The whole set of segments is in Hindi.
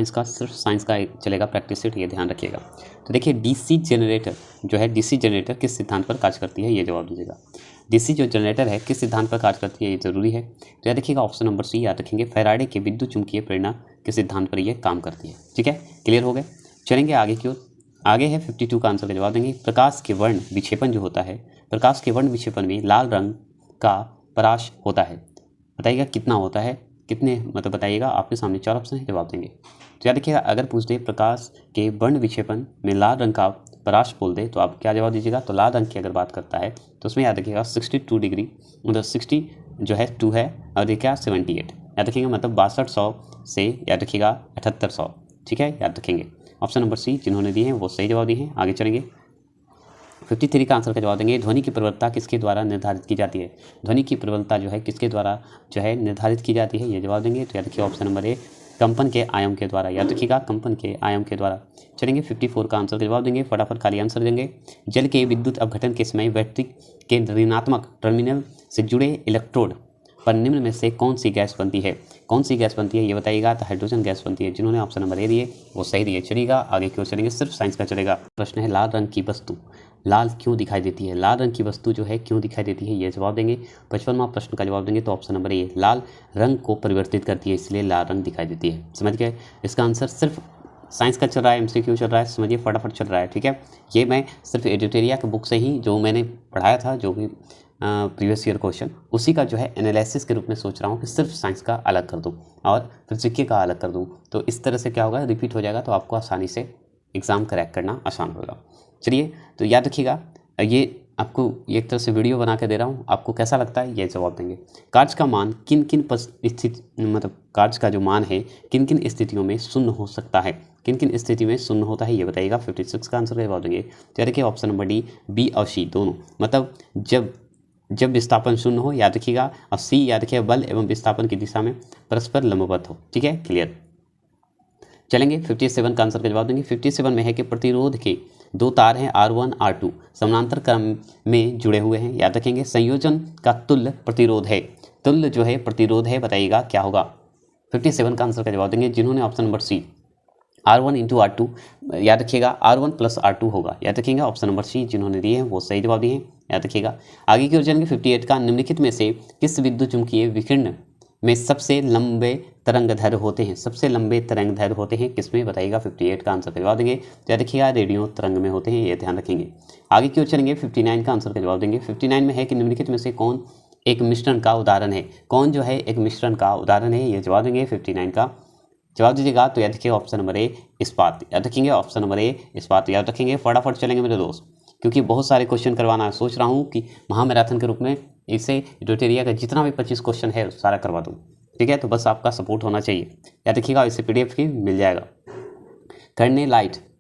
साइंस का, सिर्फ साइंस का चलेगा प्रैक्टिस सेट, ये ध्यान रखिएगा। तो देखिए डीसी जनरेटर जो है, डीसी जनरेटर किस सिद्धांत पर कार्य करती है, ये जवाब दीजिएगा। डीसी जो जनरेटर है किस सिद्धांत पर कार्य करती है, ये जरूरी है। तो याद रखिएगा ऑप्शन नंबर सी याद रखेंगे, फैराडे के विद्युत चुंबकीय प्रेरणा के सिद्धांत पर ये काम करती है। ठीक है, क्लियर हो गए। चलेंगे आगे की ओर। आगे है 52 का आंसर का जवाब देंगे। प्रकाश के वर्ण विक्षेपण जो होता है, प्रकाश के वर्ण विक्षेपण में लाल रंग का पराश होता है, बताइएगा कितना होता है, कितने मतलब बताइएगा। आपके सामने 4 ऑप्शन है, जवाब देंगे। तो याद रखिएगा अगर पूछ दे प्रकाश के वर्ण विक्षेपण में लाल रंग का पराश बोल दे तो आप क्या जवाब दीजिएगा। तो लाल रंग की अगर बात करता है तो उसमें याद रखिएगा 62 डिग्री, मतलब 60 जो है 2 है और देखिएगा 78 याद रखिएगा, मतलब 6200 से याद रखिएगा 7800। ठीक है, याद रखेंगे। ऑप्शन नंबर सी जिन्होंने दिए हैं वो सही जवाब दिए हैं। आगे चलेंगे 53 का आंसर का जवाब देंगे। ध्वनि की प्रबलता किसके द्वारा निर्धारित की जाती है, ध्वनि की प्रबलता जो है किसके द्वारा जो है निर्धारित की जाती है, ये जवाब देंगे। तो याद रखिए ऑप्शन नंबर ए कंपन के आयाम के द्वारा, याद रखिएगा कंपन के आयाम के द्वारा। चलेंगे 54 का आंसर का जवाब देंगे, फटाफट खाली आंसर देंगे। जल के विद्युत अपघटन के समय बैटरी के ऋणात्मक टर्मिनल से जुड़े इलेक्ट्रोड पर निम्न में से कौन सी गैस बनती है, कौन सी गैस बनती है ये बताइएगा। तो हाइड्रोजन गैस बनती है। जिन्होंने ऑप्शन नंबर ए दिए वो सही दिए। चलिएगा आगे की ओर चलेंगे, सिर्फ साइंस का चलेगा। प्रश्न है लाल रंग की वस्तु लाल क्यों दिखाई देती है, लाल रंग की वस्तु जो है क्यों दिखाई देती है, ये जवाब देंगे। 55वां प्रश्न का जवाब देंगे। तो ऑप्शन नंबर ए लाल रंग को परिवर्तित करती है, इसलिए लाल रंग दिखाई देती है। समझ गए, इसका आंसर सिर्फ साइंस का चल रहा है, एमसीक्यू चल रहा है, समझिए फटाफट चल रहा है। ठीक है, ये मैं सिर्फ एडिटोरिया के बुक से ही जो मैंने पढ़ाया था, जो भी प्रीवियस ईयर क्वेश्चन, उसी का जो है एनालिसिस के रूप में सोच रहा हूँ कि सिर्फ साइंस का अलग कर दूँ और फिर जीके का अलग कर दूँ। तो इस तरह से क्या होगा, रिपीट हो जाएगा, तो आपको आसानी से एग्ज़ाम क्रैक करना आसान होगा। चलिए, तो याद रखिएगा ये आपको एक तरह से वीडियो बना के दे रहा हूँ, आपको कैसा लगता है ये जवाब देंगे। कार्य का मान किन किन स्थिति, मतलब कार्य का जो मान है किन किन स्थितियों में शून्य हो सकता है, किन किन स्थिति में शून्य होता है ये बताइएगा। 56 का आंसर का जवाब देंगे। तो देखिए ऑप्शन नंबर डी बी और सी दोनों, मतलब जब विस्थापन शून्य हो, याद रखिएगा। और सी याद रखिएगा बल एवं विस्थापन की दिशा में परस्पर लंबवत हो। ठीक है, क्लियर। चलेंगे 57 का आंसर का जवाब देंगे। 57 में है कि प्रतिरोध के 2 तार हैं R1 R2 समानांतर क्रम में जुड़े हुए हैं, याद रखेंगे। संयोजन का तुल्य प्रतिरोध है, तुल्य जो है प्रतिरोध है, बताइएगा क्या होगा। 57 का आंसर का जवाब देंगे। जिन्होंने ऑप्शन नंबर सी R1 इंटू R2, याद रखिएगा R1 प्लस R2 होगा, याद रखिएगा। ऑप्शन नंबर सी जिन्होंने दिए हैं वो सही जवाब दिए हैं, याद रखिएगा। आगे की ओर चलेंगे 58 का। निम्नलिखित में से किस विद्युत चुम्बकीय विकिरण में सबसे लंबे तरंगदैर्घ्य होते हैं, सबसे लंबे तरंगदैर्घ्य होते हैं किसमें, बताइएगा। 58 का आंसर का जवाब देंगे। तो याद रखिएगा रेडियो तरंग में होते हैं, ये ध्यान रखेंगे। आगे की ओर चलेंगे 59 का आंसर का जवाब देंगे। 59 में है कि निम्नलिखित में से कौन एक मिश्रण का उदाहरण है, कौन जो है एक मिश्रण का उदाहरण है, ये जवाब देंगे। 59 का जवाब दीजिएगा। तो याद रखिएगा ऑप्शन नंबर ए इस्पात, याद रखेंगे। ऑप्शन नंबर ए इस्पात याद रखेंगे। फटाफट चलेंगे मेरे दोस्त, क्योंकि बहुत सारे क्वेश्चन करवाना सोच रहा हूँ कि महामैराथन के रूप में इसे एडिटोरिया का जितना भी 25 क्वेश्चन है सारा करवा दूँ। ठीक है, तो बस आपका सपोर्ट होना चाहिए, याद रखिएगा। इसे PDF की मिल जाएगा।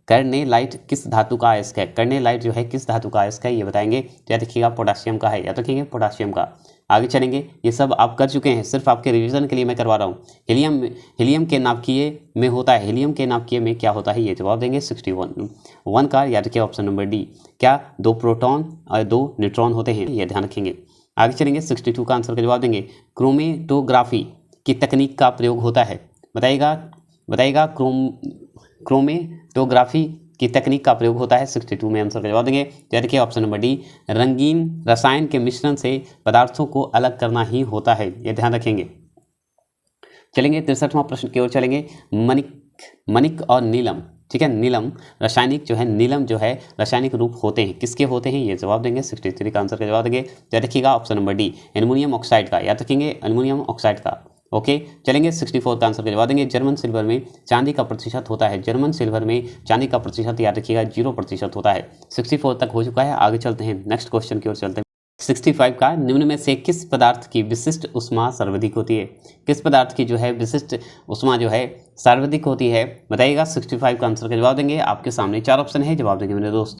कर्नेलाइट किस धातु का अयस्क है, कर्नेलाइट जो है किस धातु का अयस्क है ये बताएंगे। तो याद रखिएगा पोटासियम का है, याद रखेंगे पोटासियम का। आगे चलेंगे, ये सब आप कर चुके हैं, सिर्फ आपके रिवीजन के लिए मैं करवा रहा हूँ। हीलियम के नाभिकीय में होता है, हीलियम के नाभिकीय में क्या होता है ये जवाब देंगे। 61 का याद रखिए ऑप्शन नंबर डी, क्या 2 प्रोटॉन और 2 न्यूट्रॉन होते हैं, ये ध्यान रखेंगे। आगे चलेंगे 62 का आंसर का जवाब देंगे। क्रोमेटोग्राफी की तकनीक का प्रयोग होता है, बताइएगा। क्रोमेटोग्राफी की तकनीक का प्रयोग होता है। 62 में आंसर का जवाब देंगे। याद रखिए ऑप्शन नंबर डी, रंगीन रसायन के मिश्रण से पदार्थों को अलग करना ही होता है, ये ध्यान रखेंगे। चलेंगे 63वां प्रश्न की ओर चलेंगे। मणिक और नीलम, ठीक है, नीलम रासायनिक जो है, नीलम जो है रासायनिक रूप होते हैं, किसके होते हैं ये जवाब देंगे। 63 का आंसर का जवाब देंगे। याद रखिएगा option number D aluminium oxide का, याद रखेंगे एल्युमिनियम ऑक्साइड का। ओके, चलेंगे 64 का आंसर का जवाब देंगे। जर्मन सिल्वर में चांदी का प्रतिशत होता है, जर्मन सिल्वर में चांदी का प्रतिशत याद रखिएगा 0% होता है। 64 तक हो चुका है। आगे चलते हैं, नेक्स्ट क्वेश्चन की ओर चलते हैं। 65 का, निम्न में से किस पदार्थ की विशिष्ट ऊष्मा सर्वाधिक होती है, किस पदार्थ की जो है विशिष्ट ऊष्मा जो है सर्वाधिक होती है, बताइएगा। 65 का आंसर का जवाब देंगे। आपके सामने 4 ऑप्शन है, जवाब देंगे मेरे दोस्त।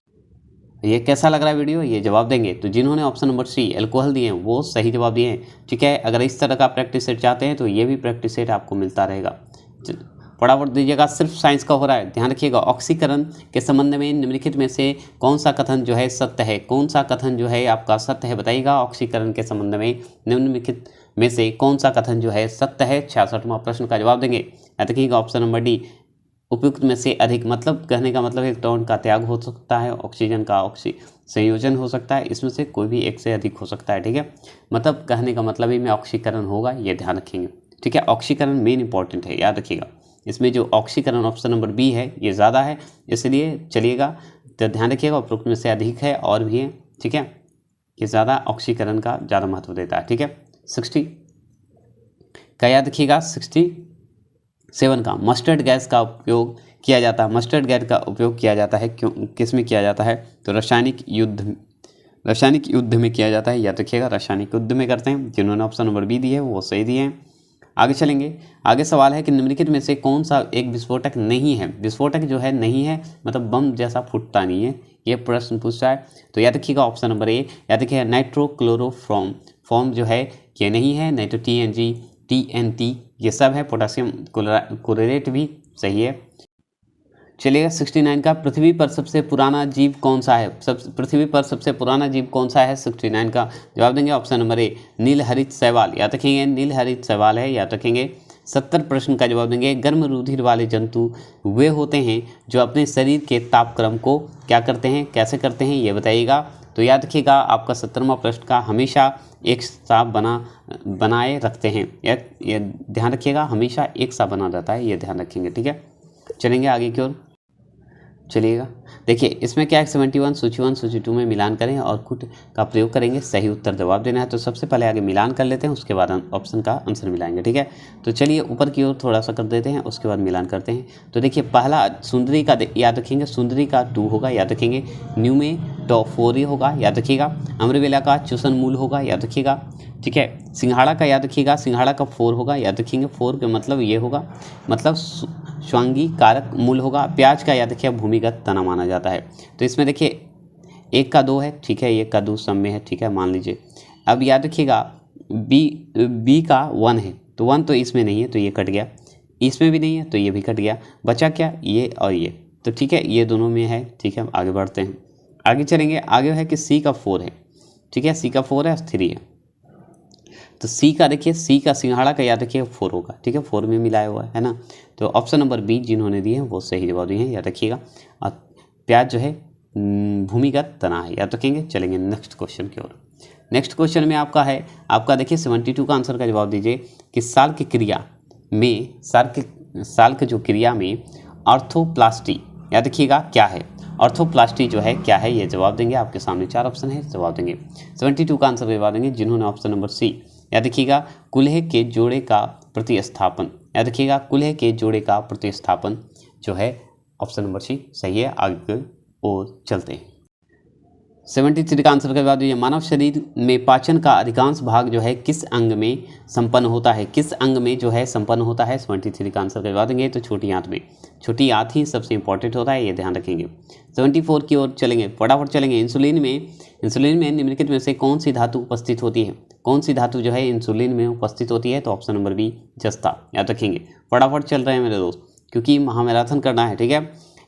ये कैसा लग रहा है वीडियो, ये जवाब देंगे। तो जिन्होंने ऑप्शन नंबर सी एल्कोहल दिए हैं वो सही जवाब दिए हैं। ठीक है, अगर इस तरह का प्रैक्टिस सेट चाहते हैं तो ये भी प्रैक्टिस सेट आपको मिलता रहेगा। फटाफट दीजिएगा, सिर्फ साइंस का हो रहा है, ध्यान रखिएगा। ऑक्सीकरण के संबंध में निम्नलिखित में से कौन सा कथन जो है सत्य है, कौन सा कथन जो है आपका सत्य है, बताइएगा। ऑक्सीकरण के संबंध में निम्नलिखित में से कौन सा कथन जो है सत्य है। 66वां प्रश्न का जवाब देंगे। याद रखिएगा ऑप्शन नंबर डी, उपयुक्त में से अधिक, मतलब कहने का मतलब इलेक्ट्रॉन का त्याग हो सकता है, ऑक्सीजन का संयोजन हो सकता है, इसमें से कोई भी एक से अधिक हो सकता है। ठीक है, मतलब कहने का मतलब ही में ऑक्सीकरण होगा, ये ध्यान रखेंगे। ठीक है, ऑक्सीकरण मेन इंपॉर्टेंट है, याद रखिएगा। इसमें जो ऑक्सीकरण ऑप्शन नंबर बी है ये ज़्यादा है, इसलिए चलिएगा तो ध्यान रखिएगा, उपयुक्त में से अधिक है और भी है। ठीक है, ये ज़्यादा ऑक्सीकरण का ज़्यादा महत्व देता है। ठीक है, 60 का याद रखिएगा, 67 का मस्टर्ड गैस का उपयोग किया जाता है। मस्टर्ड गैस का उपयोग किया जाता है क्यों, किस में किया जाता है, तो रासायनिक युद्ध में किया जाता है, याद रखिएगा रासायनिक युद्ध में करते हैं। जिन्होंने ऑप्शन नंबर बी दी है वो सही दिए हैं। आगे चलेंगे, आगे सवाल है कि निम्नलिखित में से कौन सा एक विस्फोटक नहीं है। विस्फोटक जो है नहीं है, मतलब बम जैसा फूटता नहीं है, ये प्रश्न पूछा है। तो याद रखिएगा ऑप्शन नंबर ए, याद रखिएगा नाइट्रोक्लोरोफॉर्म फॉर्म जो है ये नहीं है। नाइट्रो TNG TNT ये सब है। पोटासियम क्लोरेट भी सही है। चलिएगा 69 का, पृथ्वी पर सबसे पुराना जीव कौन सा है। पृथ्वी पर सबसे पुराना जीव कौन सा है, 69 का जवाब देंगे ऑप्शन नंबर ए, नीलहरित शैवाल। याद रखेंगे नीलहरित शैवाल है, याद रखेंगे। 70 प्रश्न का जवाब देंगे, गर्म रुधिर वाले जंतु वे होते हैं जो अपने शरीर के तापक्रम को क्या करते हैं, कैसे करते हैं, ये बताइएगा। तो याद रखिएगा आपका 70वां प्रश्न का हमेशा एक सा बनाए रखते हैं, ये ध्यान रखिएगा, हमेशा एक सा बना रहता है, ये ध्यान रखेंगे। ठीक है, चलेंगे आगे की ओर। चलिएगा देखिए इसमें क्या है, 71 सूची 1 सूची 2 में मिलान करें और कुट का प्रयोग करेंगे, सही उत्तर जवाब देना है। तो सबसे पहले आगे मिलान कर लेते हैं, उसके बाद ऑप्शन का आंसर मिलाएंगे। ठीक है, तो चलिए ऊपर की ओर थोड़ा सा कर देते हैं, उसके बाद मिलान करते हैं। तो देखिए पहला सुंदरी का याद रखेंगे, सुंदरी का 2 होगा, याद रखेंगे। न्यूमेटोफोरी होगा, याद रखिएगा। अम्रवेला का चूसन मूल होगा, याद रखिएगा। ठीक है, सिंघाड़ा का याद रखिएगा, सिंघाड़ा का 4 होगा, याद रखेंगे। 4 का मतलब ये होगा, मतलब स्वांगी कारक मूल होगा। प्याज का याद रखिए भूमिगत तना माना जाता है। तो इसमें देखिए 1 का 2 है, ठीक है, 1 का 2 सब में है, ठीक है, मान लीजिए। अब याद रखिएगा बी का 1 है, तो 1 तो इसमें नहीं है, तो ये कट गया। इसमें भी नहीं है, तो ये भी कट गया। बचा क्या, ये और ये, तो ठीक है, ये दोनों में है। ठीक है, आगे बढ़ते हैं, आगे चलेंगे। आगे है कि सी का 4 है, ठीक है, सी का 4 है, 3 है। तो सी का देखिए, सी का सिंघाड़ा का याद रखिए 4 होगा, ठीक है, 4 में मिलाया हुआ है ना। तो ऑप्शन नंबर बी जिन्होंने दिए हैं वो सही जवाब दिए हैं, याद रखिएगा। और प्याज जो है भूमिगत तना है, याद रखेंगे। चलेंगे नेक्स्ट क्वेश्चन की ओर। नेक्स्ट क्वेश्चन में आपका है, आपका देखिए 72 का आंसर का जवाब दीजिए कि साल की क्रिया में साल के जो क्रिया में ऑर्थोप्लास्टी, याद रखिएगा क्या है, ऑर्थोप्लास्टी जो है क्या है, ये जवाब देंगे। आपके सामने 4 ऑप्शन है, जवाब देंगे। 72 का आंसर जवाब देंगे जिन्होंने ऑप्शन नंबर सी, याद रखिएगा कुल्हे के जोड़े का प्रतिस्थापन, याद रखिएगा कुल्हे के जोड़े का प्रतिस्थापन जो है ऑप्शन नंबर सी सही है। आगे और चलते हैं। 73 का आंसर का जवाब दीजिए, मानव शरीर में पाचन का अधिकांश भाग जो है किस अंग में संपन्न होता है, किस अंग में जो है संपन्न होता है। 73 का आंसर का जवाब देंगे तो छोटी आंत में, छोटी आंत ही सबसे इंपॉर्टेंट होता है, ये ध्यान रखेंगे। 74 की ओर चलेंगे, फटाफट चलेंगे। इंसुलिन में निम्नलिखित में से कौन सी धातु उपस्थित होती है, कौन सी धातु जो है इंसुलिन में उपस्थित होती है, तो ऑप्शन नंबर बी जस्ता, याद रखेंगे। फटाफट चल रहे हैं मेरे दोस्त, क्योंकि महामैराथन करना है, ठीक है।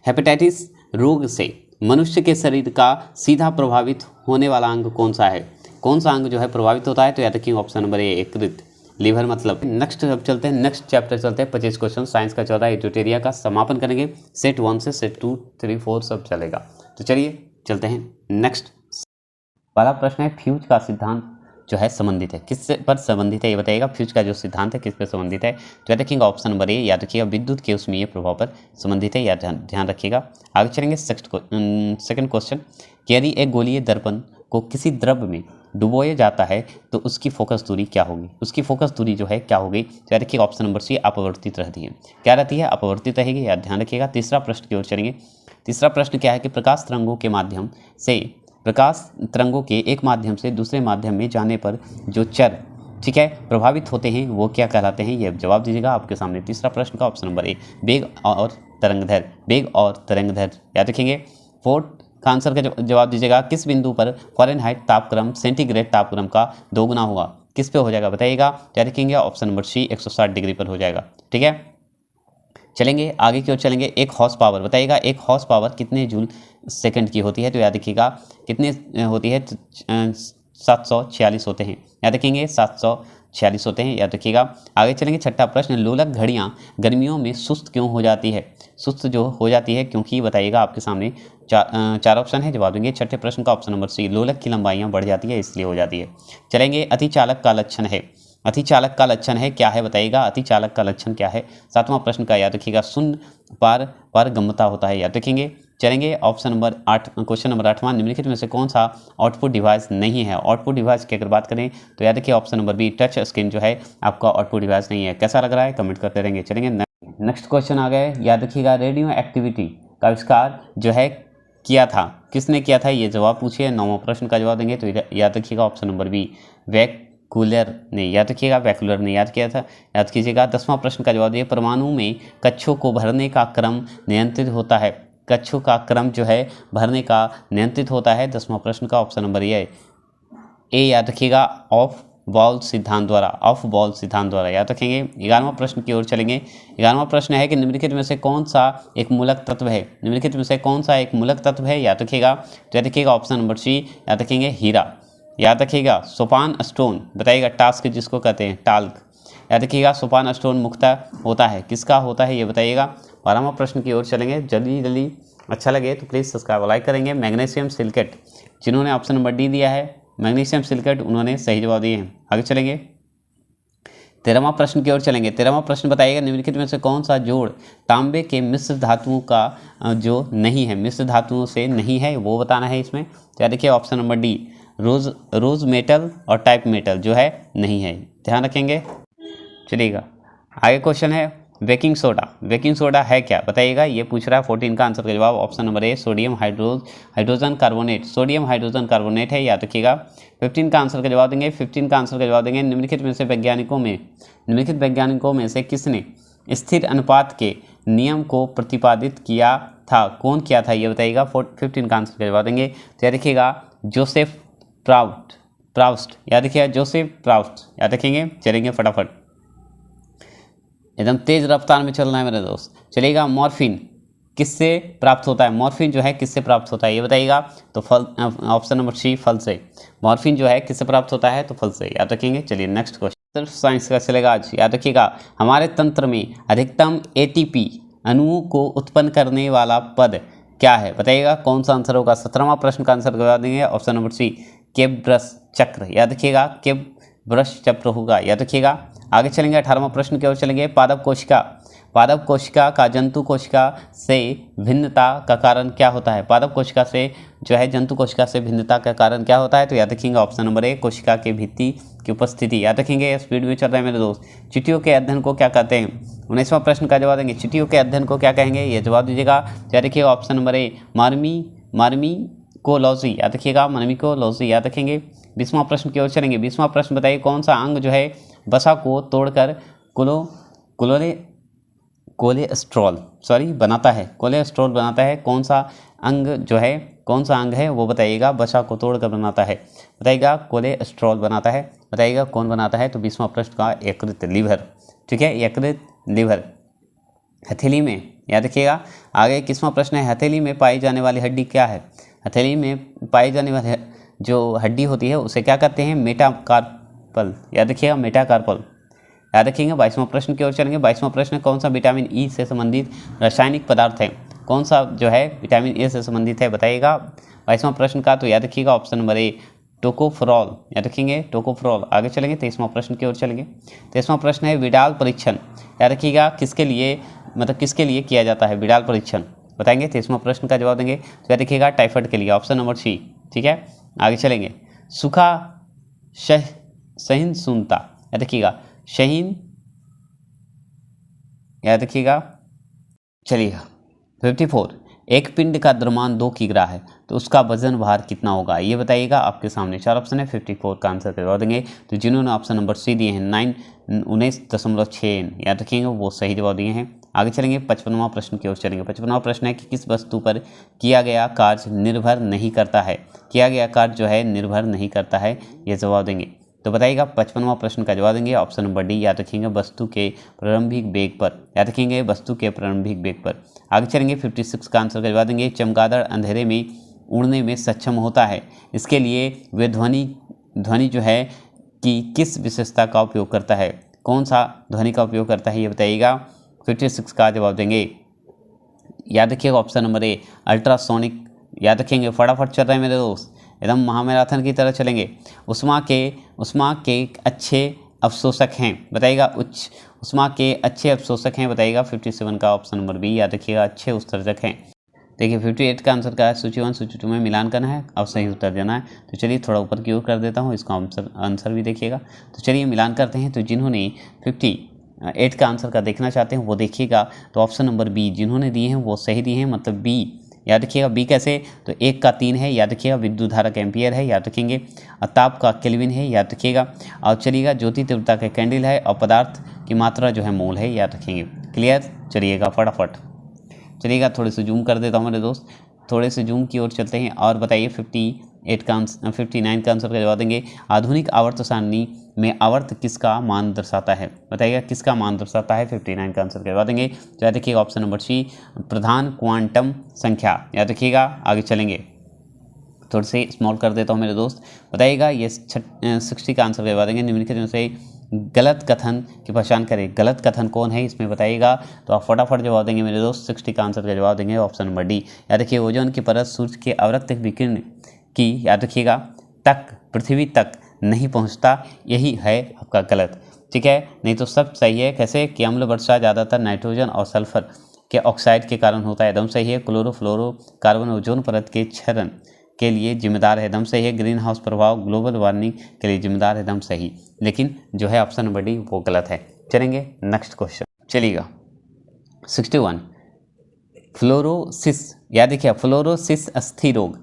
हेपेटाइटिस रोग से मनुष्य के शरीर का सीधा प्रभावित होने वाला अंग कौन सा है, कौन सा अंग जो है प्रभावित होता है, तो याद रखिएगा ऑप्शन नंबर ए यकृत, लीवर मतलब। नेक्स्ट अब चलते हैं, नेक्स्ट चैप्टर चलते हैं। 25 क्वेश्चन साइंस का 14 एटोटेरिया का समापन करेंगे। सेट 1 से सेट 2, 3, 4 सब चलेगा। तो चलिए चलते हैं नेक्स्ट। पहला प्रश्न है, फ्यूज का सिद्धांत जो है संबंधित है, किस पर संबंधित है ये बताइएगा। फ्यूज का जो सिद्धांत है किस पर संबंधित है, तो याद रखिएगा ऑप्शन नंबर ए, याद रखिएगा विद्युत के उसमें प्रभाव पर संबंधित है, याद ध्यान रखिएगा। आगे चलेंगे सेकंड क्वेश्चन, कि यदि एक गोलीय दर्पण को किसी द्रव में डुबोया जाता है तो उसकी फोकस दूरी क्या होगी, उसकी फोकस दूरी जो है क्या होगी, तो याद रखिएगा ऑप्शन नंबर सी अपवर्तित रहती है, क्या रहती है, अपवर्तित रहेगी, याद ध्यान रखिएगा। तीसरा प्रश्न की ओर चलेंगे। तीसरा प्रश्न क्या है कि प्रकाश तरंगों के एक माध्यम से दूसरे माध्यम में जाने पर जो चर, ठीक है, प्रभावित होते हैं वो क्या कहलाते हैं, ये जवाब दीजिएगा। आपके सामने तीसरा प्रश्न का ऑप्शन नंबर ए, वेग और तरंगदैर्घ्य, याद रखेंगे। फोर्थ का आंसर का जवाब दीजिएगा, किस बिंदु पर फ़ारेनहाइट तापक्रम सेंटीग्रेड तापक्रम का दोगुना होगा, किस पे हो जाएगा बताइएगा, याद रखेंगे ऑप्शन नंबर सी 160 डिग्री पर हो जाएगा, ठीक है। चलेंगे आगे की ओर चलेंगे। एक हॉर्स पावर बताइएगा, एक हॉर्स पावर कितने जूल सेकंड की होती है, तो याद रखिएगा कितने होती है, 746 होते हैं, याद रखेंगे 46 होते हैं, याद रखिएगा। आगे चलेंगे, छठा प्रश्न, लोलक घड़ियाँ गर्मियों में सुस्त क्यों हो जाती है? सुस्त जो हो जाती है क्योंकि बताइएगा, आपके सामने चार ऑप्शन है, जवाब देंगे छठे प्रश्न का ऑप्शन नंबर सी, लोलक की लंबाइयाँ बढ़ जाती है इसलिए हो जाती है। चलेंगे, अतिचालक का लक्षण है, अतिचालक का लक्षण है क्या है बताइएगा, अतिचालक का लक्षण क्या है? सातवां प्रश्न का याद रखिएगा, शून्य पारगम्यता होता है, याद रखेंगे। चलेंगे ऑप्शन नंबर 8, क्वेश्चन नंबर 8वां, निम्नलिखित में से कौन सा आउटपुट डिवाइस नहीं है? आउटपुट डिवाइस की अगर बात करें तो याद रखिए option number B, touch screen जो है आपका आउटपुट डिवाइस नहीं है। कैसा लग रहा है कमेंट करते रहेंगे। चलेंगे नेक्स्ट क्वेश्चन आ गए, याद रखिएगा, रेडियो एक्टिविटी का आविष्कार जो है किया था, किसने किया था? ये जवाब पूछिए। 9वां प्रश्न का जवाब देंगे तो याद रखिएगा ऑप्शन नंबर बी, वैक्यूलर ने, याद रखिएगा वैक्यूलर ने याद किया था, याद कीजिएगा। 10वां प्रश्न का जवाब दिए, परमाणु में कक्षों को भरने का क्रम नियंत्रित होता है, कक्षों का क्रम जो है भरने का नियंत्रित होता है। 10वां प्रश्न का ऑप्शन नंबर ए याद रखिएगा, ऑफ बॉल सिद्धांत द्वारा, ऑफ बॉल सिद्धांत द्वारा, याद रखेंगे। 11वां प्रश्न की ओर चलेंगे। 11वां प्रश्न है कि निम्नलिखित में से कौन सा एक मूलक तत्व है? निम्नलिखित में से कौन सा एक मूलक तत्व है, याद रखिएगा। तो याद रखिएगा ऑप्शन नंबर सी, याद रखेंगे हीरा, याद रखिएगा। सोपान स्टोन बताइएगा, टास्क जिसको कहते हैं टाल्क, याद रखिएगा। सोपान स्टोन मुख्यतः होता है किसका होता है ये बताइएगा। 12वां प्रश्न की ओर चलेंगे, जल्दी जल्दी, अच्छा लगे तो प्लीज़ सब्सक्राइब लाइक करेंगे। मैग्नीशियम सिलिकेट, जिन्होंने ऑप्शन नंबर डी दिया है मैग्नीशियम सिलिकेट, उन्होंने सही जवाब दिए हैं। आगे चलेंगे, 13वां प्रश्न की ओर चलेंगे। 13वां प्रश्न बताइएगा, निम्नलिखित में से कौन सा जोड़ तांबे के मिश्र धातुओं का जो नहीं है, मिश्र धातुओं से नहीं है, वो बताना है इसमें। तो याद रखिए ऑप्शन नंबर डी, रोज मेटल और टाइप मेटल जो है नहीं है, ध्यान रखेंगे। चलिएगा आगे क्वेश्चन है, बेकिंग सोडा, बेकिंग सोडा है क्या बताइएगा, ये पूछ रहा है। 14 का आंसर का जवाब option number A, sodium hydrogen carbonate, sodium hydrogen carbonate है, याद रखिएगा। 15 का आंसर का जवाब देंगे, 15 का आंसर का जवाब देंगे, निम्नलिखित वैज्ञानिकों में से किसने स्थिर अनुपात के नियम को प्रतिपादित किया था? कौन किया था ये बताइएगा। 15 का आंसर का जवाब देंगे। तो याद रखिएगा जोसेफ प्राउस्ट, याद रखिएगा जोसेफ प्राउस्ट, याद रखेंगे। चलेंगे फटाफट, एकदम तेज रफ्तार में चलना है मेरे दोस्त। चलिएगा, मॉर्फिन किससे प्राप्त होता है? मॉर्फिन जो है किससे प्राप्त होता है ये बताइएगा। तो फल, ऑप्शन नंबर सी, फल से। मॉर्फिन जो है किससे प्राप्त होता है? तो फल से, याद रखेंगे। चलिए नेक्स्ट क्वेश्चन साइंस का चलेगा आज, याद रखिएगा। हमारे तंत्र में अधिकतम ATP अणुओं को उत्पन्न करने वाला पद क्या है बताइएगा। कौन सा आंसर होगा? 17वां प्रश्न का आंसर बता देंगे, ऑप्शन नंबर सी, केब्रस चक्र, याद रखिएगा। केब्रस चक्र होगा, याद रखिएगा। आगे चलेंगे, 18वां प्रश्न की ओर चलेंगे। पादप कोशिका का जंतु कोशिका से भिन्नता का कारण क्या होता है? पादप कोशिका से जो है जंतु कोशिका से भिन्नता का कारण क्या होता है? तो याद रखेंगे ऑप्शन नंबर ए, कोशिका के भित्ति की उपस्थिति, याद रखेंगे। स्पीड में चल रहे हैं मेरे दोस्त। चींटियों के अध्ययन को क्या कहते हैं? 19वां प्रश्न का जवाब देंगे, चींटियों के अध्ययन को क्या कहेंगे ये जवाब दीजिएगा। याद रखिएगा ऑप्शन नंबर ए, मार्मिकोलॉजी, याद रखिएगा। मार्मिकोलॉजी, याद रखेंगे। 20वां प्रश्न की ओर चलेंगे। 20वां प्रश्न बताइए, कौन सा अंग जो है वसा को तोड़कर कोलेस्ट्रॉल बनाता है? कौन सा अंग जो है, कौन सा अंग है वो बताइएगा, वसा को तोड़कर बनाता है बताइएगा। कोलेस्ट्रॉल बनाता है, बताइएगा कौन बनाता है? तो 20वां प्रश्न का यकृत, लीवर, ठीक है, यकृत लीवर। हथेली में, याद रखिएगा। आगे 21वां प्रश्न है, हथेली में पाई जाने वाली हड्डी क्या है? हथेली में पाई जाने वाली जो हड्डी होती है उसे क्या कहते हैं? मेटाकार्पल, याद रखिएगा, मेटाकार्पल, याद रखेंगे। 22वां प्रश्न की ओर चलेंगे। 22वां प्रश्न, कौन सा विटामिन ई से संबंधित रासायनिक पदार्थ है? कौन सा जो है विटामिन ए से संबंधित है बताइएगा 22वां प्रश्न का। तो याद रखिएगा ऑप्शन नंबर ए, टोकोफेरॉल, याद रखेंगे, टोकोफेरॉल। आगे चलेंगे, 23वां प्रश्न की ओर चलेंगे। 23वां प्रश्न है, विडाल परीक्षण, याद रखिएगा, किसके लिए किया जाता है विडाल परीक्षण बताएंगे। 23वां प्रश्न का जवाब देंगे। तो याद रखिएगा टाइफाइड के लिए, ऑप्शन नंबर सी, ठीक है। आगे चलेंगे, सूखा सहिष्णुता, याद रखिएगा, याद रखिएगा। चलिएगा 54, एक पिंड का द्रव्यमान 2 किग्रा है तो उसका वजन भार कितना होगा ये बताइएगा। आपके सामने 4 ऑप्शन है, 54 का आंसर करवा देंगे। तो जिन्होंने ऑप्शन नंबर सी दिए हैं 19.6, याद रखेंगे, वो सही जवाब दिए हैं। आगे चलेंगे, 55वां प्रश्न की ओर चलेंगे। 55वां प्रश्न है कि किस वस्तु पर किया गया कार्य निर्भर नहीं करता है? किया गया कार्य जो है निर्भर नहीं करता है, ये जवाब देंगे। तो बताइएगा 55वां प्रश्न का जवाब देंगे, ऑप्शन नंबर डी, याद रखेंगे, वस्तु के प्रारंभिक वेग पर, याद रखेंगे, वस्तु के प्रारंभिक वेग पर। आगे चलेंगे, 56 का आंसर का जवाब देंगे, चमगादड़ अंधेरे में उड़ने में सक्षम होता है, इसके लिए वे ध्वनि जो है की किस विशेषता का उपयोग करता है, कौन सा ध्वनि का उपयोग करता है, ये बताइएगा। 56 का जवाब देंगे। याद रखिएगा ऑप्शन नंबर ए अल्ट्रासोनिक। याद रखेंगे, फटाफट चल रहे हैं मेरे दोस्त, एकदम महामैराथन की तरह चलेंगे। उष्मा के अच्छे अवशोषक हैं, बताइएगा। उष्मा के अच्छे अवशोषक हैं, बताइएगा। 57 का ऑप्शन नंबर बी, याद रखिएगा, अच्छे उत्सर्जक हैं। देखिए 58 का आंसर का है सूची 1 सूची 2 में मिलान करना है, अब सही उत्तर देना है। तो चलिए थोड़ा ऊपर की ओर कर देता हूँ, इसका आंसर भी देखिएगा। तो चलिए मिलान करते हैं। तो जिन्होंने 58 का आंसर का देखना चाहते हैं वो देखिएगा। तो ऑप्शन नंबर बी जिन्होंने दिए हैं वो सही दिए हैं, मतलब बी। याद रखिएगा बी कैसे, तो 1 का 3 है, याद रखिएगा। विद्युत धारा का एम्पियर है, याद रखेंगे। ताप का केल्विन है, याद रखिएगा। और चलिएगा ज्योति तीव्रता का कैंडल है, और पदार्थ की मात्रा जो है मोल है, याद रखेंगे। क्लियर, चलिएगा फटाफट चलिएगा। थोड़े से जूम कर देता हूँ मेरे दोस्त, थोड़े से जूम की ओर चलते हैं। और बताइए 59 का आंसर का जवाब देंगे। आधुनिक आवर्त सारणी में आवर्त किसका मान दर्शाता है, बताइएगा किसका मान दर्शाता है। 59 का आंसर का जवाब देंगे। तो याद रखिएगा ऑप्शन नंबर सी प्रधान क्वांटम संख्या, याद रखिएगा। आगे चलेंगे, थोड़े से स्मॉल कर देता हूँ मेरे दोस्त। बताइएगा ये 60 का आंसर का जवाब देंगे। निम्नलिखित में से गलत कथन की पहचान करें, गलत कथन कौन है इसमें बताइएगा। तो आप फटाफट जवाब देंगे मेरे दोस्त। 60 का आंसर का जवाब देंगे ऑप्शन नंबर डी, याद रखिए। ओजोन की परत सूर्य के अवरक्त विकिरण की, याद रखिएगा, तक पृथ्वी तक नहीं पहुंचता, यही है आपका गलत, ठीक है। नहीं तो सब सही है। कैसे कि अम्ल वर्षा ज़्यादातर नाइट्रोजन और सल्फर के ऑक्साइड के कारण होता है, एकदम सही है। क्लोरोफ्लोरोकार्बन ओजोन परत के क्षरण के लिए जिम्मेदार है, एकदम सही है। ग्रीन हाउस प्रभाव ग्लोबल वार्मिंग के लिए जिम्मेदार है, एकदम सही। लेकिन जो है ऑप्शन नंबर डी वो गलत है। चलेंगे नेक्स्ट क्वेश्चन, चलिएगा 61 फ्लोरोसिस, याद रखिए फ्लोरोसिस अस्थि रोग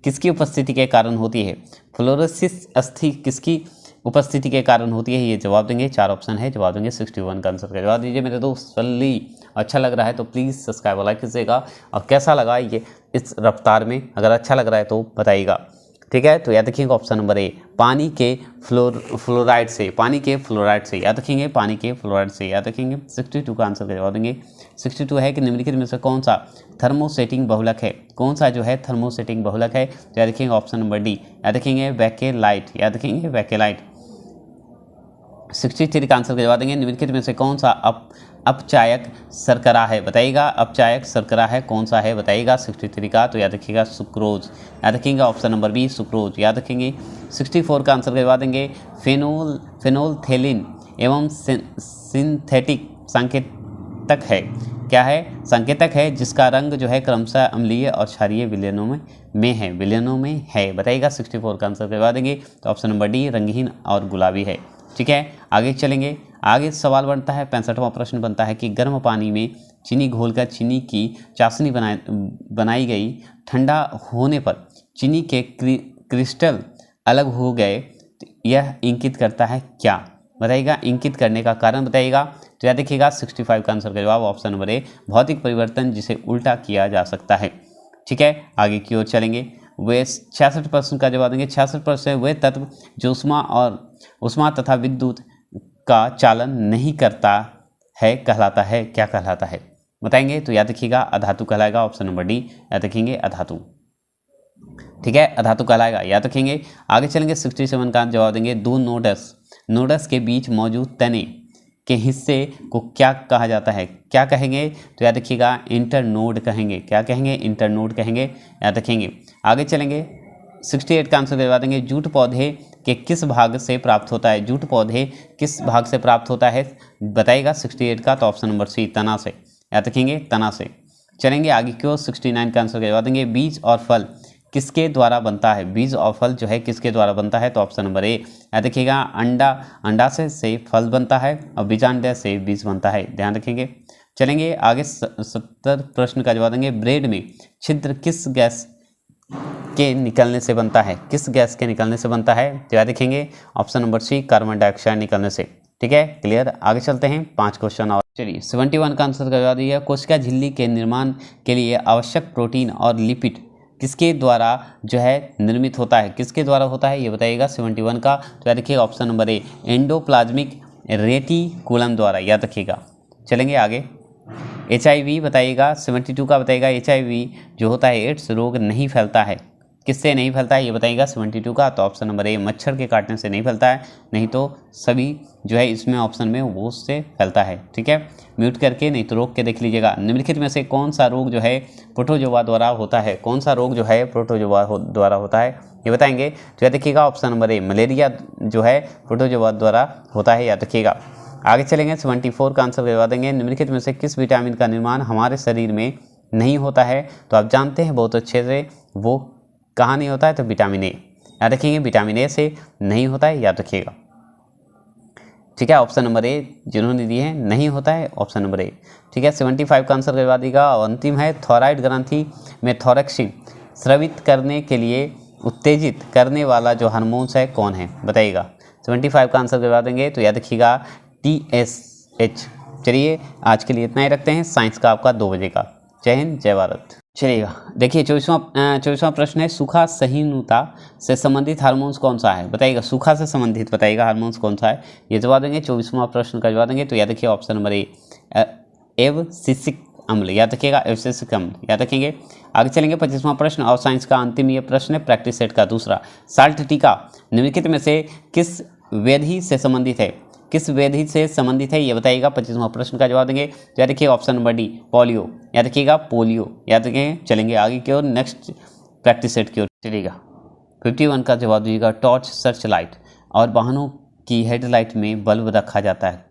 किसकी उपस्थिति के कारण होती है। फ्लोरोसिस अस्थि किसकी उपस्थिति के कारण होती है, ये जवाब देंगे। 4 ऑप्शन है, जवाब देंगे। 61 का आंसर का जवाब दीजिए मेरे दोस्त जल्दी। अच्छा लग रहा है तो प्लीज़ सब्सक्राइब लाइक कीजिएगा, और कैसा लगा ये इस रफ्तार में, अगर अच्छा लग रहा है तो बताइएगा, ठीक है। तो याद रखिएगा ऑप्शन नंबर ए पानी के फ्लोराइड से, पानी के फ्लोराइड से, याद रखेंगे, पानी के फ्लोराइड से, याद रखेंगे। 62 का आंसर का जवाब देंगे। 62 है कि निम्नलिखित में से कौन सा थर्मोसेटिंग बहुलक है, कौन सा जो है थर्मोसेटिंग बहुलक है। तो याद रखेंगे ऑप्शन नंबर डी, याद रखेंगे बैकेलाइट, याद रखेंगे बैकेलाइट। 63 का आंसर का जवाब देंगे। निम्नलिखित में से कौन सा अपचायक शर्करा है, बताइएगा। अपचायक शर्करा है कौन सा है, बताइएगा। 63 का, तो याद रखिएगा सुक्रोज, याद रखेंगे ऑप्शन नंबर बी सुक्रोज, याद रखेंगे। 64 का आंसर का जवाब देंगे। फेनोल्थेलिन एवं सिंथेटिक संकेतक है, क्या है, संकेतक है जिसका रंग जो है क्रमशः अम्लीय और क्षारीय विलयनों में है, बताइएगा। 64 का आंसर का जवाब देंगे। तो ऑप्शन नंबर डी रंगहीन और गुलाबी है, ठीक है। आगे चलेंगे, आगे सवाल बनता है 65वां प्रश्न बनता है कि गर्म पानी में चीनी घोलकर चीनी की चाशनी बनाई गई, ठंडा होने पर चीनी के क्रिस्टल अलग हो गए, यह इंगित करता है क्या, बताइएगा। इंगित करने का कारण बताइएगा। तो याद रखिएगा 65 का आंसर का जवाब ऑप्शन नंबर ए भौतिक परिवर्तन जिसे उल्टा किया जा सकता है, ठीक है। आगे की ओर चलेंगे, वे 66 प्रश्न का जवाब देंगे। 66% वे तत्व जो उष्मा तथा विद्युत का चालन नहीं करता है कहलाता है, क्या कहलाता है, बताएंगे। तो याद रखिएगा अधातु कहलाएगा, ऑप्शन नंबर डी, याद रखेंगे अधातु, ठीक है, अधातु कहलाएगा, याद रखेंगे। आगे चलेंगे 67 का जवाब देंगे। दो नोडस के बीच मौजूद तने के हिस्से को क्या कहा जाता है, क्या कहेंगे। तो याद रखिएगा इंटरनोड कहेंगे, क्या कहेंगे, इंटरनोड कहेंगे, याद रखेंगे। आगे चलेंगे 68 का आंसर दे देंगे। जूट पौधे के किस भाग से प्राप्त होता है, जूट पौधे किस भाग से प्राप्त होता है, बताइएगा। 68 का, तो ऑप्शन नंबर सी तना से, याद रखेंगे तना से। चलेंगे आगे क्यों 69 का आंसर जवाब देंगे। बीज और फल किसके द्वारा बनता है, बीज और फल जो है किसके द्वारा बनता है, तो ऑप्शन नंबर ए, याद रखिएगा अंडा से फल बनता है और बीजांडा से बीज बनता है, ध्यान रखेंगे। चलेंगे आगे 70 प्रश्न का जवाब देंगे। ब्रेड में छिद्र किस गैस के निकलने से बनता है, किस गैस के निकलने से बनता है, तो याद रखेंगे option number C carbon dioxide निकलने से, ठीक है, क्लियर। आगे चलते हैं 5 क्वेश्चन और। चलिए 71 का आंसर का जवाब दिया। कोशिका झिल्ली के निर्माण के लिए आवश्यक प्रोटीन और लिपिड किसके द्वारा जो है निर्मित होता है, किसके द्वारा होता है, ये बताइएगा 71 का। तो याद रखिएगा option number A endoplasmic reticulum द्वारा, याद रखिएगा। चलेंगे आगे HIV बताइएगा 72 का बताइएगा। HIV जो होता है एड्स रोग नहीं फैलता है, किससे नहीं फैलता है ये बताइएगा 72 का। तो ऑप्शन नंबर ए मच्छर के काटने से नहीं फैलता है, नहीं तो सभी जो है इसमें ऑप्शन में वो उससे फैलता है। ठीक है, म्यूट करके नहीं तो रोक के देख लीजिएगा। निम्नलिखित में से कौन सा रोग जो है प्रोटोजोआ द्वारा होता है, कौन सा रोग जो है प्रोटोजोआ द्वारा होता है ये बताएंगे। तो याद देखिएगा ऑप्शन नंबर ए मलेरिया जो है प्रोटोजोआ द्वारा होता है, याद रखिएगा। आगे चलेंगे 74 का आंसर करवा देंगे। निम्नलिखित में से किस विटामिन का निर्माण हमारे शरीर में नहीं होता है, तो आप जानते हैं बहुत अच्छे से वो कहाँ नहीं होता है, तो विटामिन ए, याद रखिएगा विटामिन ए से नहीं होता है, याद रखिएगा। ठीक है, ऑप्शन नंबर ए जिन्होंने दिए हैं नहीं होता है, ऑप्शन नंबर ए। ठीक है, 75 का आंसर करवा देगा। और अंतिम है थायराइड ग्रंथि में थोरैक्सिन स्रावित करने के लिए उत्तेजित करने वाला जो हार्मोन्स है कौन है बताइएगा। 75 का आंसर करवा देंगे। तो याद रखिएगा TSH। चलिए आज के लिए इतना ही रखते हैं। साइंस का आपका 2 बजे का। जय हिंद, जय भारत। चलिएगा देखिए 24वां प्रश्न है, सूखा सहिष्णुता से संबंधित हार्मोन्स कौन सा है बताइएगा। सूखा से संबंधित बताइएगा हार्मोन्स कौन सा है, ये जवाब देंगे। 24वां प्रश्न का जवाब देंगे। तो याद रखिए ऑप्शन नंबर ए एब्सिसिक अम्ल, याद रखिएगा एब्सिसिक अम्ल, याद रखेंगे। आगे चलेंगे 25वां प्रश्न और साइंस का अंतिम ये प्रश्न है प्रैक्टिस सेट का दूसरा। साल्ट टीका निम्नलिखित में से किस व्याधि से संबंधित है, किस व्याधि से संबंधित है ये बताइएगा। 25वां प्रश्न का जवाब देंगे। तो याद रखिएगा ऑप्शन नंबर डी पोलियो, याद रखिएगा पोलियो, याद रखेंगे। चलेंगे आगे की ओर नेक्स्ट प्रैक्टिस सेट की ओर चलिएगा। 51 का जवाब दीजिएगा टॉर्च सर्च लाइट और वाहनों की हेडलाइट में बल्ब रखा जाता है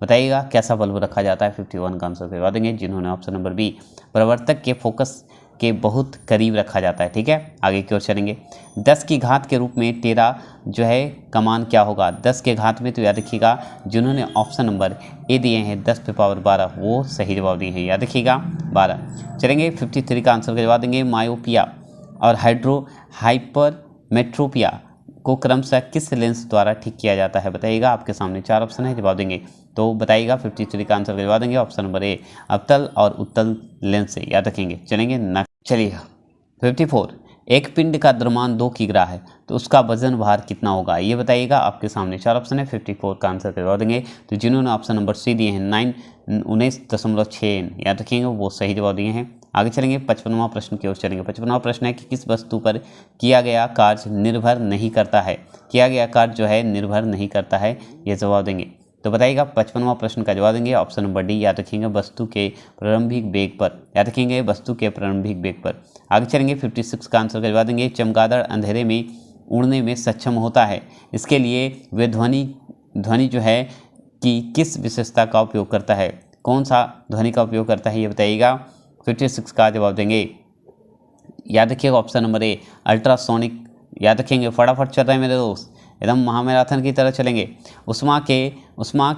बताइएगा, कैसा बल्ब रखा जाता है। 51 का आंसर करवा देंगे जिन्होंने ऑप्शन नंबर बी प्रवर्तक के फोकस के बहुत करीब रखा जाता है। ठीक है, आगे की ओर चलेंगे। 10 की घात के रूप में 13 जो है कमान क्या होगा 10 के घात में, तो याद रखिएगा जिन्होंने ऑप्शन नंबर ए दिए हैं 10 पे पावर 12 वो सही जवाब दिए हैं, याद रखिएगा 12। चलेंगे 53 का आंसर का जवाब देंगे। मायोपिया और हाइड्रोमेट्रोपिया को क्रमशः किस लेंस द्वारा ठीक किया जाता है बताइएगा। आपके सामने 4 ऑप्शन है, जवाब देंगे। तो बताइएगा 53 का आंसर जवाब देंगे ऑप्शन नंबर ए अवतल और उत्तल लेंस से, याद रखेंगे। चलेंगे न चलिए 54 एक पिंड का द्रव्यमान 2 किग्रा है तो उसका वजन भार कितना होगा ये बताइएगा। आपके सामने 4 ऑप्शन है, 54 का आंसर करवा देंगे। तो जिन्होंने ऑप्शन नंबर सी दिए हैं 19.6 याद रखेंगे वो सही जवाब दिए हैं। आगे चलेंगे 55वां प्रश्न की ओर चलेंगे। 55वां प्रश्न है कि किस वस्तु पर किया गया कार्य निर्भर नहीं करता है, किया गया कार्य जो है निर्भर नहीं करता है ये जवाब देंगे। तो बताइएगा 55वां प्रश्न का जवाब देंगे ऑप्शन नंबर डी, याद रखेंगे वस्तु के प्रारंभिक वेग पर, याद रखेंगे वस्तु के प्रारंभिक वेग पर। आगे चलेंगे 56 का आंसर का जवाब देंगे। चमगादड़ अंधेरे में उड़ने में सक्षम होता है, इसके लिए वे ध्वनि जो है कि किस विशेषता का उपयोग करता है, कौन सा ध्वनि का उपयोग करता है ये बताइएगा। 56 का जवाब देंगे, याद रखिएगा ऑप्शन नंबर ए अल्ट्रासोनिक, याद रखेंगे। फटाफट चल रहे हैं मेरे दोस्त, एकदम महामैराथन की तरह चलेंगे। उष्मा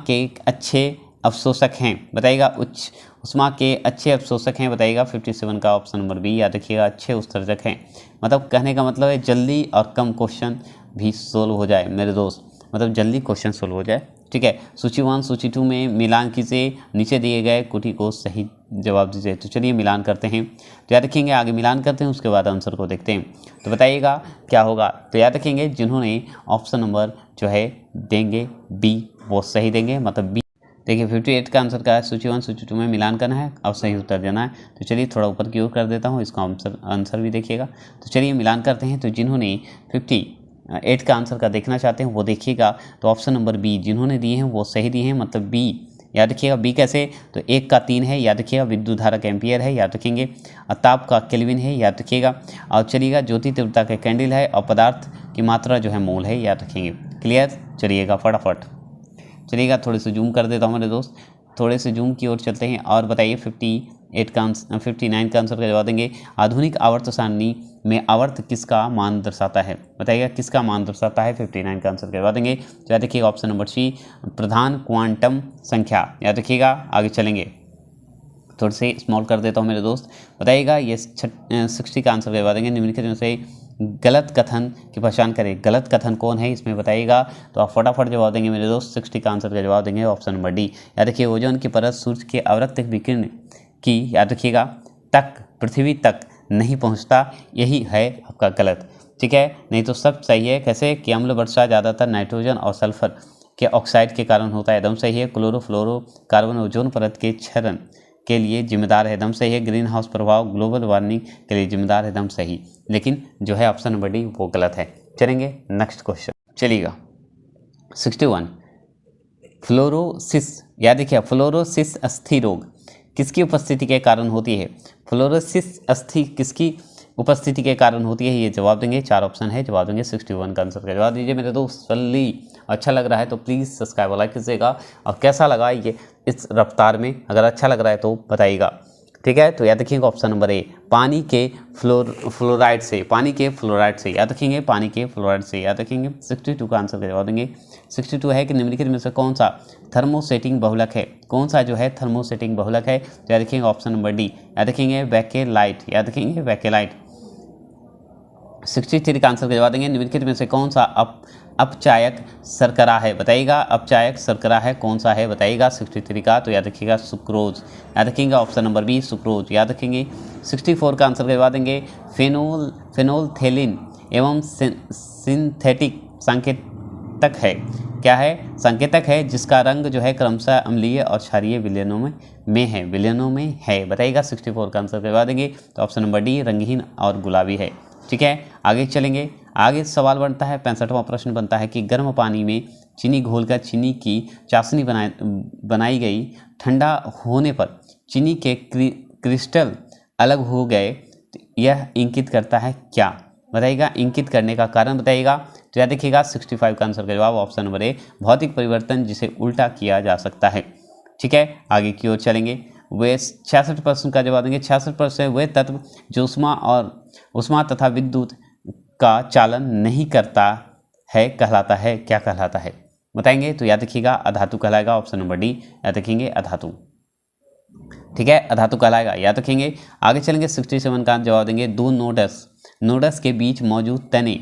के अच्छे अवशोषक हैं बताइएगा, उष्मा के अच्छे अवशोषक हैं बताइएगा। 57 का ऑप्शन नंबर बी, याद रखिएगा अच्छे उत्सर्जक हैं। मतलब कहने का मतलब है जल्दी और कम क्वेश्चन भी सोल्व हो जाए मेरे दोस्त, मतलब जल्दी क्वेश्चन सोल्व हो जाए। ठीक है, सूची 1 सूची 2 में मिलान कीजिए, नीचे दिए गए कुटी को सही जवाब दीजिए। तो चलिए मिलान करते हैं। तो याद रखेंगे आगे मिलान करते हैं उसके बाद आंसर को देखते हैं। तो बताइएगा क्या होगा। तो याद रखेंगे जिन्होंने ऑप्शन नंबर जो है देंगे बी वो सही देंगे, मतलब बी। देखिए 58 का आंसर का है सूची 1 सूची 2 में मिलान करना है और सही उत्तर देना है। तो चलिए थोड़ा ऊपर की ओर कर देता हूँ, इसका आंसर भी देखिएगा। तो चलिए मिलान करते हैं। तो जिन्होंने 58 का आंसर का देखना चाहते हैं वो देखिएगा। तो ऑप्शन नंबर बी जिन्होंने दिए हैं वो सही दिए हैं, मतलब बी, याद रखिएगा। बी कैसे, तो 1 का 3 है, याद रखिएगा। विद्युत धारा का एम्पियर है, याद रखेंगे। ताप का केल्विन है, याद रखिएगा। और चलिएगा ज्योति तीव्रता का कैंडल है और पदार्थ की मात्रा जो है मोल है, याद रखेंगे। क्लियर, चलिएगा फटाफट चलिएगा। थोड़े से जूम कर देता हूँ मेरे दोस्त, थोड़े से जूम की ओर चलते हैं और बताइए 59 का आंसर का जवाब देंगे। आधुनिक आवर्त सारणी में आवर्त किसका मान दर्शाता है बताइएगा, किसका मान दर्शाता है। 59 का आंसर का जवाब देंगे। तो याद रखिएगा ऑप्शन नंबर सी प्रधान क्वांटम संख्या, याद रखिएगा। आगे चलेंगे, थोड़े से स्मॉल कर देता हूँ मेरे दोस्त। बताइएगा ये 60 का आंसर का जवाब देंगे। निम्नलिखित में से गलत कथन की पहचान करें, गलत कथन कौन है इसमें बताइएगा। तो आप फटाफट जवाब देंगे मेरे दोस्त। 60 का आंसर का जवाब देंगे ऑप्शन नंबर डी, याद रखिए। ओजोन की परत सूर्य के अवरक्त विकिरण की, याद रखिएगा, तक पृथ्वी तक नहीं पहुंचता, यही है आपका गलत। ठीक है, नहीं तो सब सही है। कैसे कि अम्ल वर्षा ज़्यादातर नाइट्रोजन और सल्फर के ऑक्साइड के कारण होता है, एकदम सही है। क्लोरोफ्लोरो कार्बन ओजोन परत के क्षरण के लिए जिम्मेदार है, एकदम सही है। ग्रीन हाउस प्रभाव ग्लोबल वार्मिंग के लिए जिम्मेदार है, एकदम सही। लेकिन जो है ऑप्शन नंबर डी वो गलत है। चलेंगे नेक्स्ट क्वेश्चन, चलिएगा 61 फ्लोरोसिस, याद देखिए फ्लोरोसिस अस्थि रोग किसकी उपस्थिति के कारण होती है? फ्लोरोसिस अस्थि किसकी उपस्थिति के कारण होती है? ये जवाब देंगे, 4 ऑप्शन है, जवाब देंगे 61 का आंसर का जवाब दीजिए मेरे दोस्त। जल्दी अच्छा लग रहा है तो प्लीज़ सब्सक्राइब और लाइक कीजिएगा, और कैसा लगा ये इस रफ्तार में, अगर अच्छा लग रहा है तो बताइएगा, ठीक है। तो याद रखिएगा ऑप्शन नंबर ए, पानी के फ्लोराइड से, पानी के फ्लोराइड से, याद रखेंगे पानी के फ्लोराइड से, याद रखेंगे। 62 का आंसर का जवाब देंगे। 62 है कि निम्नलिखित में से कौन सा थर्मोसेटिंग बहुलक है? कौन सा जो है थर्मोसेटिंग बहुलक है? तो याद रखेंगे ऑप्शन नंबर डी, याद रखेंगे बैकेलाइट, याद रखेंगे बैकेलाइट। 63 का आंसर का जवाब देंगे, निम्नलिखित में से कौन सा अपचायक शर्करा है? बताइएगा, अपचायक शर्करा है कौन सा है बताइएगा 63 का। तो याद रखिएगा सुक्रोज, याद रखेंगे ऑप्शन नंबर बी सुक्रोज, याद रखेंगे। 64 का आंसर का जवाब देंगे, फेनोल्फेनिन एवं सिंथेटिक संकेतक है, क्या है? संकेतक है जिसका रंग जो है क्रमशः अम्लीय और क्षारीय विलयनों में है, विलयनों में है, बताइएगा। 64 का आंसर का जवाब देंगे, तो ऑप्शन नंबर डी रंगहीन और गुलाबी है, ठीक है। आगे चलेंगे, आगे सवाल बनता है 65वां प्रश्न बनता है कि गर्म पानी में चीनी घोलकर चीनी की चाशनी बनाई गई, ठंडा होने पर चीनी के क्रिस्टल अलग हो गए, यह इंगित करता है क्या? बताइएगा, इंगित करने का कारण बताइएगा। तो याद रखिएगा 65 का आंसर का जवाब ऑप्शन नंबर ए, भौतिक परिवर्तन जिसे उल्टा किया जा सकता है, ठीक है। आगे की ओर चलेंगे, वे 66% का जवाब देंगे। 66% वे तत्व जो उष्मा तथा विद्युत का चालन नहीं करता है कहलाता है, क्या कहलाता है बताएंगे? तो याद रखिएगा अधातु कहलाएगा, ऑप्शन नंबर डी, याद रखेंगे अधातु, ठीक है, अधातु कहलाएगा, याद रखेंगे। आगे चलेंगे 67 का जवाब देंगे, दो नोडस के बीच मौजूद तने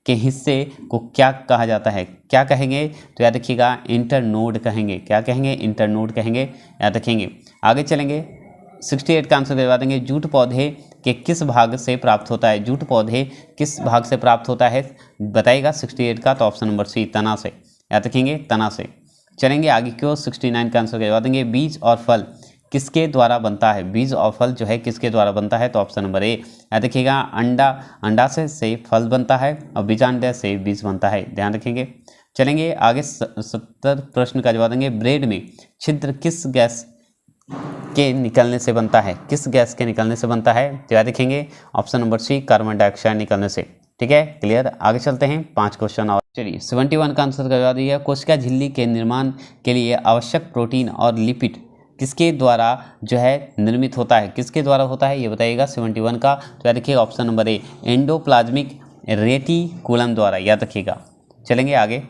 के हिस्से को क्या कहा जाता है? क्या कहेंगे? तो याद रखिएगा इंटरनोड कहेंगे, क्या कहेंगे? इंटरनोड कहेंगे, याद रखेंगे। आगे चलेंगे 68 का आंसर जवाब देंगे, जूट पौधे के किस भाग से प्राप्त होता है? जूट पौधे किस भाग से प्राप्त होता है बताइएगा 68 का, तो ऑप्शन नंबर सी तना से, याद रखेंगे तना से। चलेंगे आगे क्यों 69 का आंसर जवाब देंगे, बीज और फल किसके द्वारा बनता है? बीज और फल जो है किसके द्वारा बनता है? तो ऑप्शन नंबर ए, याद रखिएगा अंडा से फल बनता है और बीजांडा से बीज बनता है, ध्यान रखेंगे। चलेंगे आगे 70 प्रश्न का जवाब देंगे, ब्रेड में छिद्र किस गैस के निकलने से बनता है? किस गैस के निकलने से बनता है? तो याद रखेंगे option number C carbon dioxide निकलने से, ठीक है, क्लियर। आगे चलते हैं 5 क्वेश्चन और, चलिए 71 का आंसर का जवाब दिया, कोशिका झिल्ली के निर्माण के लिए आवश्यक प्रोटीन और लिपिड किसके द्वारा जो है निर्मित होता है? किसके द्वारा होता है ये बताइएगा 71 का। तो याद रखिएगा option number A, endoplasmic reticulum द्वारा, याद रखिएगा। चलेंगे आगे,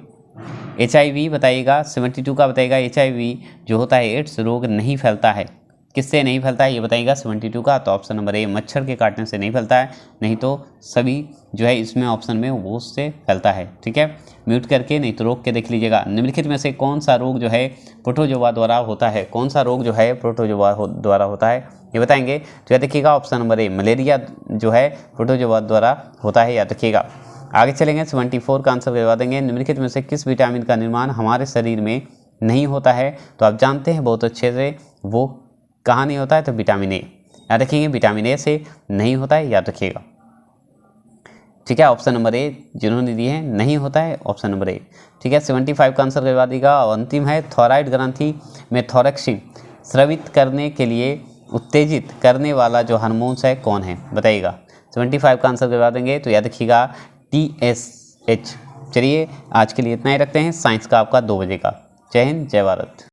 HIV बताइएगा 72 का बताइएगा, HIV जो होता है एड्स रोग नहीं फैलता है, किससे नहीं फैलता है ये बताइएगा 72 का, तो ऑप्शन नंबर ए, मच्छर के काटने से नहीं फैलता है, नहीं तो सभी जो है इसमें ऑप्शन में वो उससे फैलता है, ठीक है। म्यूट करके नहीं तो रोक के देख लीजिएगा, निम्नलिखित में से कौन सा रोग जो है प्रोटोजोआ द्वारा होता है? कौन सा रोग जो है प्रोटोजोआ द्वारा होता है ये बताएंगे? तो याद रखिएगा ऑप्शन नंबर ए, मलेरिया जो है प्रोटोजोआ द्वारा होता है, याद रखिएगा। आगे चलेंगे 74 का आंसर करवा देंगे, निम्नलिखित में से किस विटामिन का निर्माण हमारे शरीर में नहीं होता है? तो आप जानते हैं बहुत अच्छे से वो कहाँ नहीं होता है, तो विटामिन ए, याद रखेंगे विटामिन ए से नहीं होता है, याद रखिएगा, ठीक है। ऑप्शन नंबर ए जिन्होंने दिए हैं नहीं होता है, ऑप्शन नंबर ए, ठीक है। 75 का आंसर करवा देगा, और अंतिम है थायराइड ग्रंथि में थोरैक्सिन स्रावित करने के लिए उत्तेजित करने वाला जो हार्मोन्स है कौन है बताइएगा? 75 का आंसर करवा देंगे, तो याद रखिएगा TSH। चलिए आज के लिए इतना ही रखते हैं, साइंस का आपका 2 बजे का। जय हिंद, जय भारत।